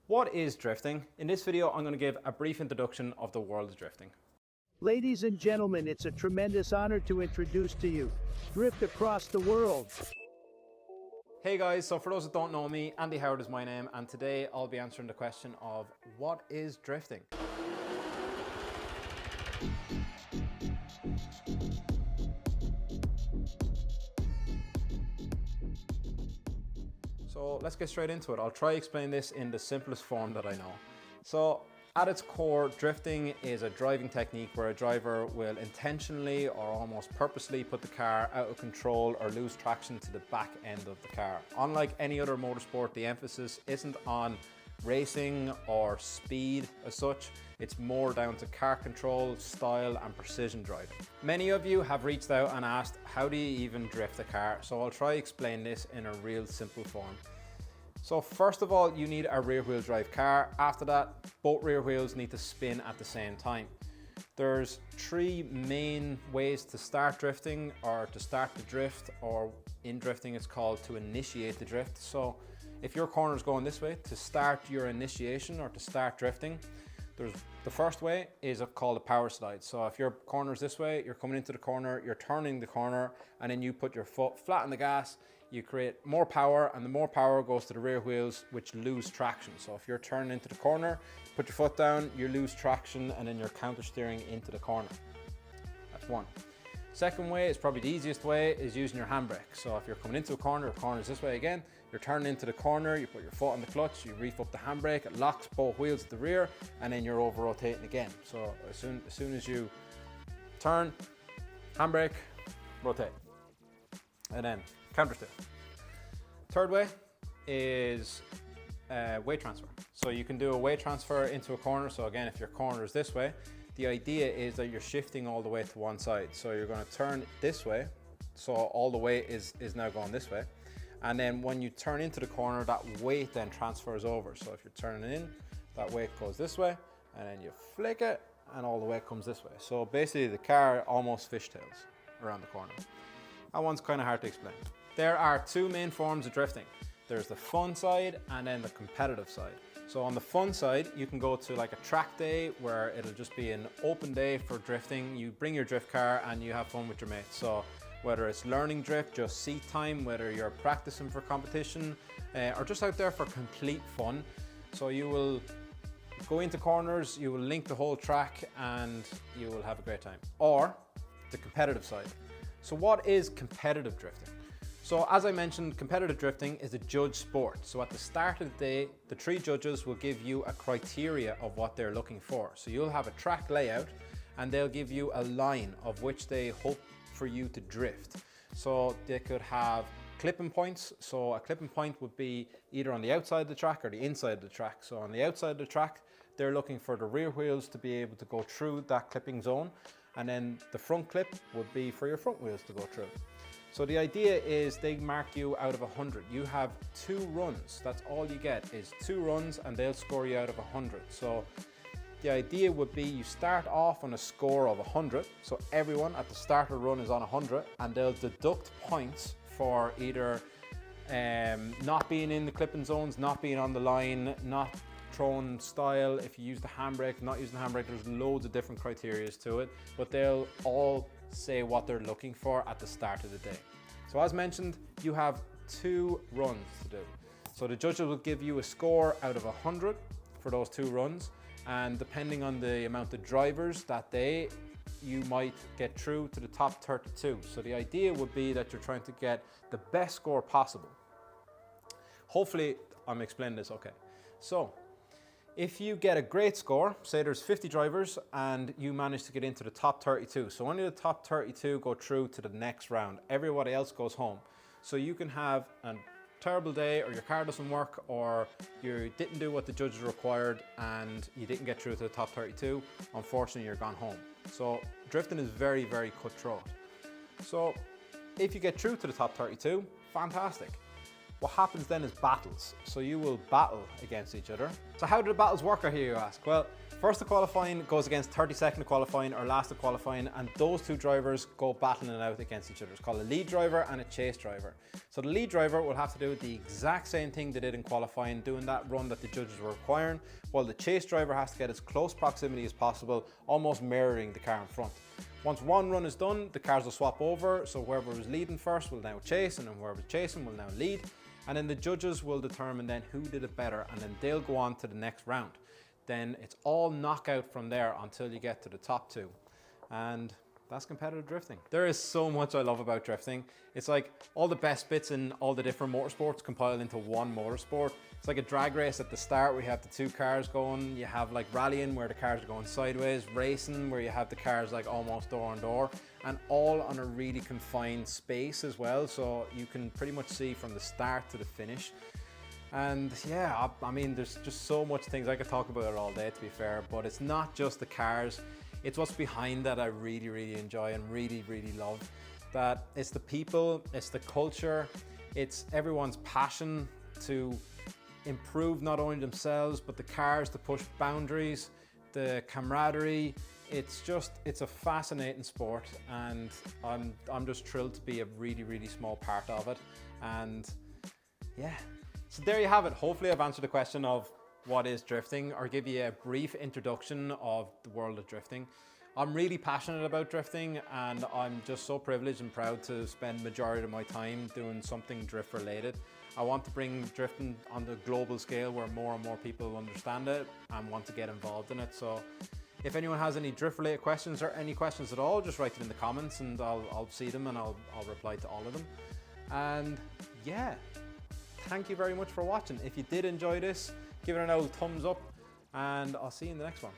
What is drifting? In this video, I'm going to give a brief introduction of the world of drifting. Ladies and gentlemen, it's a tremendous honor to introduce to you Drift Across the World. Hey guys, so for those that don't know me, Andy Howard is my name, and today I'll be answering the question of what is drifting? So let's get straight into it. I'll try to explain this in the simplest form that I know. So at its core, drifting is a driving technique where a driver will intentionally or almost purposely put the car out of control or lose traction to the back end of the car. Unlike any other motorsport, the emphasis isn't on racing or speed as such. It's more down to car control, style and precision driving. Many of you have reached out and asked, how do you even drift a car? So I'll try to explain this in a real simple form. So first of all, you need a rear wheel drive car. After that, both rear wheels need to spin at the same time. There's three main ways to start drifting, or to start the drift, or in drifting it's called to initiate the drift. So if your corner is going this way, to start your initiation or to start drifting, the first way is called a power slide. So if your corner is this way, you're coming into the corner, you're turning the corner, and then you put your foot flat on the gas, you create more power, and the more power goes to the rear wheels, which lose traction. So if you're turning into the corner, put your foot down, you lose traction, and then you're counter steering into the corner. That's one. Second way is probably the easiest way, is using your handbrake. So if you're coming into a corner, the corner is this way again, you're turning into the corner, you put your foot on the clutch, you reef up the handbrake, it locks both wheels at the rear, and then you're over rotating again. So as soon as you turn, handbrake, rotate, and then counter steer. Third way is weight transfer. So you can do a weight transfer into a corner. So again, if your corner is this way, the idea is that you're shifting all the way to one side. So you're going to turn this way. So all the weight is now going this way. And then when you turn into the corner, that weight then transfers over. So if you're turning in, that weight goes this way, and then you flick it, and all the weight comes this way. So basically the car almost fishtails around the corner. That one's kind of hard to explain. There are two main forms of drifting. There's the fun side and then the competitive side. So on the fun side, you can go to like a track day where it'll just be an open day for drifting. You bring your drift car and you have fun with your mates. So whether it's learning drift, just seat time, whether you're practicing for competition, or just out there for complete fun. So you will go into corners, you will link the whole track and you will have a great time. Or the competitive side. So what is competitive drifting? So as I mentioned, competitive drifting is a judged sport. So at the start of the day, the three judges will give you a criteria of what they're looking for. So you'll have a track layout and they'll give you a line of which they hope for you to drift. So they could have clipping points. So a clipping point would be either on the outside of the track or the inside of the track. So on the outside of the track, they're looking for the rear wheels to be able to go through that clipping zone. And then the front clip would be for your front wheels to go through. So the idea is they mark you out of 100. You have 2 runs. That's all you get is 2 runs and they'll score you out of 100. So the idea would be you start off on a score of 100. So everyone at the start of the run is on 100 and they'll deduct points for either not being in the clipping zones, not being on the line, not throwing style, if you use the handbrake, not using the handbrake. There's loads of different criteria to it, but they'll all say what they're looking for at the start of the day. So as mentioned, you have 2 runs to do. So the judges will give you a score out of 100 for those 2 runs, and depending on the amount of drivers that day, you might get through to the top 32. So the idea would be that you're trying to get the best score possible. Hopefully I'm explaining this okay. So if you get a great score, say there's 50 drivers and you manage to get into the top 32. So only the top 32 go through to the next round. Everybody else goes home. So you can have a terrible day, or your car doesn't work, or you didn't do what the judges required and you didn't get through to the top 32. Unfortunately, you're gone home. So drifting is very, very cutthroat. So if you get through to the top 32, fantastic. what happens then is battles. So you will battle against each other. So how do the battles work, I hear you ask? Well, first the qualifying goes against 32nd qualifying or last of qualifying, and those two drivers go battling it out against each other. It's called a lead driver and a chase driver. So the lead driver will have to do the exact same thing they did in qualifying, doing that run that the judges were requiring, while the chase driver has to get as close proximity as possible, almost mirroring the car in front. Once one run is done, the cars will swap over, so whoever was leading first will now chase, and then whoever's chasing will now lead. And then the judges will determine then who did it better, and then they'll go on to the next round. Then it's all knockout from there until you get to the top two. And that's competitive drifting. There is so much I love about drifting. It's like all the best bits in all the different motorsports compiled into one motorsport. It's like a drag race at the start where you have the two cars going. You have like rallying where the cars are going sideways, racing where you have the cars like almost door on door, and all on a really confined space as well. So you can pretty much see from the start to the finish. And yeah, I mean, there's just so much things I could talk about it all day, to be fair, but it's not just the cars. It's what's behind that I really, really enjoy and really, really love. That it's the people, it's the culture, it's everyone's passion to improve not only themselves, but the cars to push boundaries, the camaraderie. It's a fascinating sport, and I'm just thrilled to be a really, really small part of it. And yeah, so there you have it. Hopefully I've answered the question of what is drifting, or give you a brief introduction of the world of drifting. I'm really passionate about drifting, and I'm just so privileged and proud to spend the majority of my time doing something drift related. I want to bring drifting on the global scale where more and more people understand it and want to get involved in it. So if anyone has any drift related questions or any questions at all, just write them in the comments and I'll see them and I'll reply to all of them. And yeah, thank you very much for watching. If you did enjoy this, give it an old thumbs up, and I'll see you in the next one.